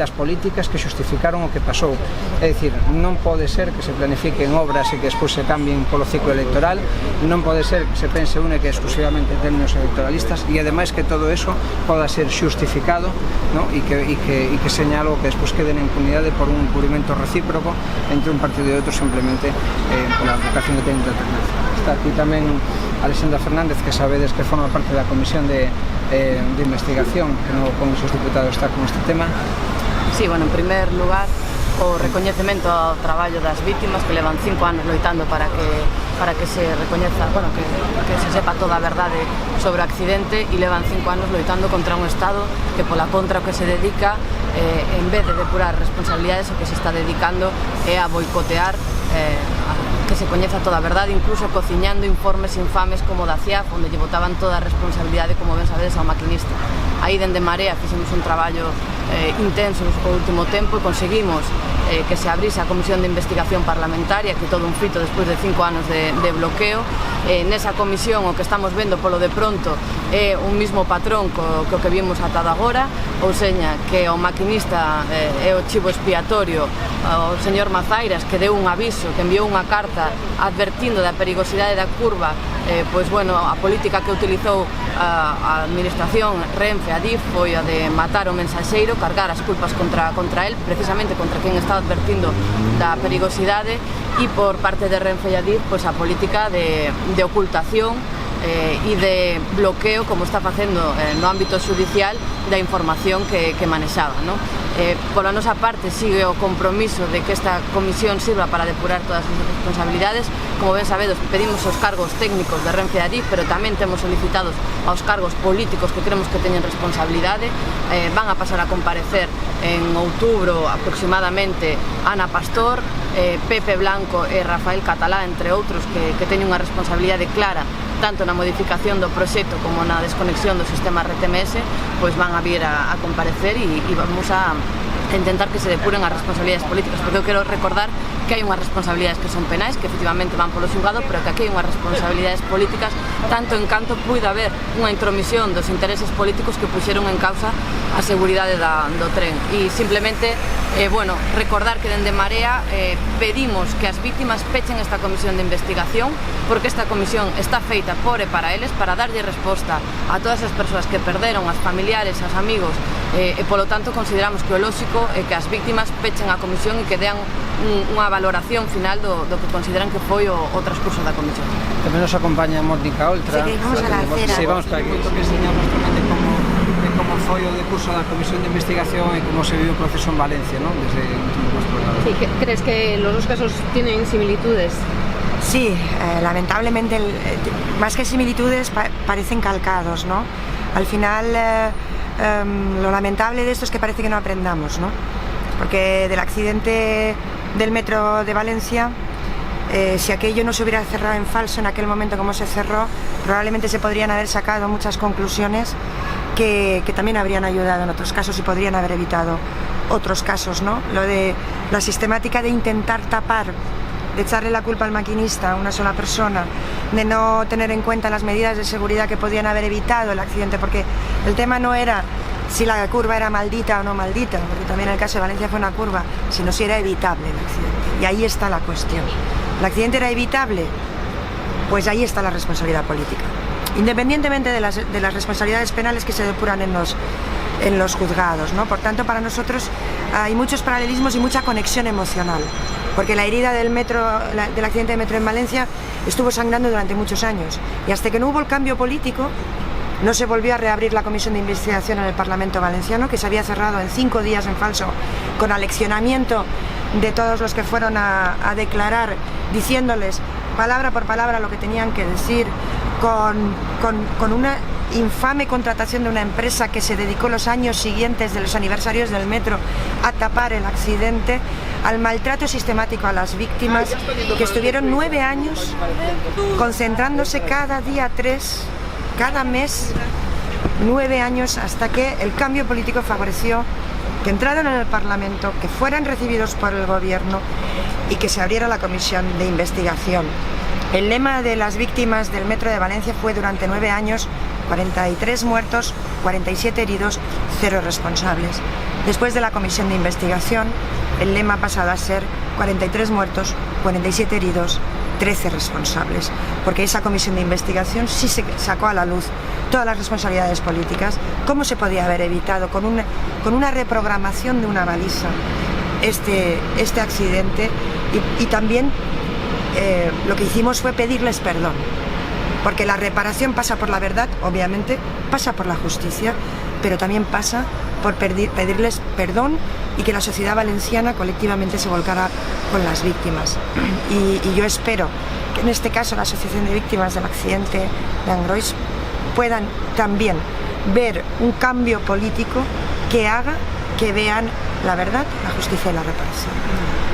as políticas que xustificaron o que pasou. É dicir, non pode ser que se planifiquen obras e que despois se cambien polo ciclo electoral, non pode ser que se pense única e exclusivamente en términos electoralistas e ademais que todo eso poda ser xustificado, ¿no? e que seña algo que despois quede en impunidade por un cubrimento recíproco entre un partido e outro simplemente pola vocación que ten de alternancia. Está aquí tamén Alexandra Fernández, que sabedes que forma parte da Comisión de Investigación que no Congreso dos Diputados está con este tema. Sí, bueno, en primer lugar, o recoñecemento ao traballo das vítimas que levan 5 anos loitando para que se recoñeza, bueno, que se sepa toda a verdade sobre o accidente e levan 5 anos loitando contra un Estado que pola contra o que se dedica en vez de depurar responsabilidades o que se está dedicando é a boicotear que se coñeza toda a verdade, incluso cociñando informes infames como da CIAF, onde lle botaban toda a responsabilidade, como ben sabedes, ao maquinista. Aí, dende Marea, fixemos un traballo intenso no último tempo e conseguimos que se abrise a Comisión de Investigación Parlamentaria, que todo un fito despois de 5 anos de bloqueo. Nesa comisión o que estamos vendo polo de pronto é un mismo patrón co que vimos atado agora, ou seña que o maquinista é o chivo expiatorio, o señor Mazairas, que deu un aviso, que enviou unha carta advertindo da perigosidade da curva, pois bueno, a política que utilizou a administración Renfe, Adif, foi a de matar o mensaxeiro, cargar as culpas contra el, precisamente contra quen estaba advertindo da perigosidade, e por parte de Renfe e Adif, pois a política de ocultación e de bloqueo, como está facendo no ámbito judicial, da información que manexaba, ¿no? Pola nosa parte sigue o compromiso de que esta comisión sirva para depurar todas as responsabilidades. Como ben sabedos, pedimos os cargos técnicos de Renfe e Adif, pero tamén temos solicitados aos cargos políticos que creemos que teñen responsabilidade. Van a pasar a comparecer en outubro aproximadamente Ana Pastor, Pepe Blanco e Rafael Catalá, entre outros, que teñen unha responsabilidade clara tanto na modificación do proxecto como na desconexión do sistema RTMS, pois van a vir a comparecer e vamos a intentar que se depuren as responsabilidades políticas, porque eu quero recordar que hai unhas responsabilidades que son penais, que efectivamente van polo xulgado, pero que aquí hai unhas responsabilidades políticas, tanto en canto puida haber unha intromisión dos intereses políticos que puxeron en causa a seguridade do tren. E simplemente, bueno, recordar que dende Marea pedimos que as vítimas pechen esta comisión de investigación, porque esta comisión está feita por e para eles, para darlle resposta a todas as persoas que perderon, as familiares, as amigos, e polo tanto consideramos que o lóxico é que as vítimas pechen a comisión e que dean unha valoración final do que consideran que foi o transcurso da comisión. Tamén nos acompaña Mónica Oltra. Sí, vamos a la acera. Sí, vamos para aquí. Que señamos tamén de como foi o decurso da Comisión de Investigación e como se vive o proceso en Valencia, ¿no? Desde el último postulado. Sí, ¿crees que los dos casos tienen similitudes? Sí, lamentablemente, más que similitudes, parecen calcados, ¿no? Al final, lo lamentable de esto es que parece que no aprendamos, ¿no? Porque del accidente del metro de Valencia, si aquello no se hubiera cerrado en falso en aquel momento como se cerró, probablemente se podrían haber sacado muchas conclusiones que también habrían ayudado en otros casos y podrían haber evitado otros casos, ¿no? Lo de la sistemática de intentar tapar, de echarle la culpa al maquinista, a una sola persona, de no tener en cuenta las medidas de seguridad que podían haber evitado el accidente, porque el tema no era si la curva era maldita o no maldita, porque también en el caso de Valencia fue una curva, sino si era evitable el accidente. Y ahí está la cuestión. ¿El accidente era evitable? Pues ahí está la responsabilidad política. Independientemente de las responsabilidades penales que se depuran en los juzgados, ¿no? Por tanto, para nosotros hay muchos paralelismos y mucha conexión emocional, porque la herida del accidente de metro en Valencia estuvo sangrando durante muchos años, y hasta que no hubo el cambio político no se volvió a reabrir la comisión de investigación en el Parlamento valenciano, que se había cerrado en 5 días en falso, con aleccionamiento de todos los que fueron a declarar, diciéndoles palabra por palabra lo que tenían que decir, con una infame contratación de una empresa que se dedicó los años siguientes de los aniversarios del metro a tapar el accidente, al maltrato sistemático a las víctimas, que estuvieron 9 años concentrándose cada día 3, cada mes, 9 años, hasta que el cambio político favoreció que entraran en el Parlamento, que fueran recibidos por el Gobierno y que se abriera la comisión de investigación. El lema de las víctimas del metro de Valencia fue durante 9 años 43 muertos, 47 heridos, 0 responsables. Después de la comisión de investigación, el lema ha pasado a ser 43 muertos, 47 heridos, 13 responsables, porque esa comisión de investigación sí se sacó a la luz todas las responsabilidades políticas, cómo se podía haber evitado con una reprogramación de una baliza este accidente y también lo que hicimos fue pedirles perdón, porque la reparación pasa por la verdad, obviamente, pasa por la justicia, pero también pasa por pedirles perdón y que la sociedad valenciana colectivamente se volcara con las víctimas. Y yo espero que en este caso la Asociación de Víctimas del Accidente de Angrois puedan también ver un cambio político que haga que vean la verdad, la justicia y la reparación.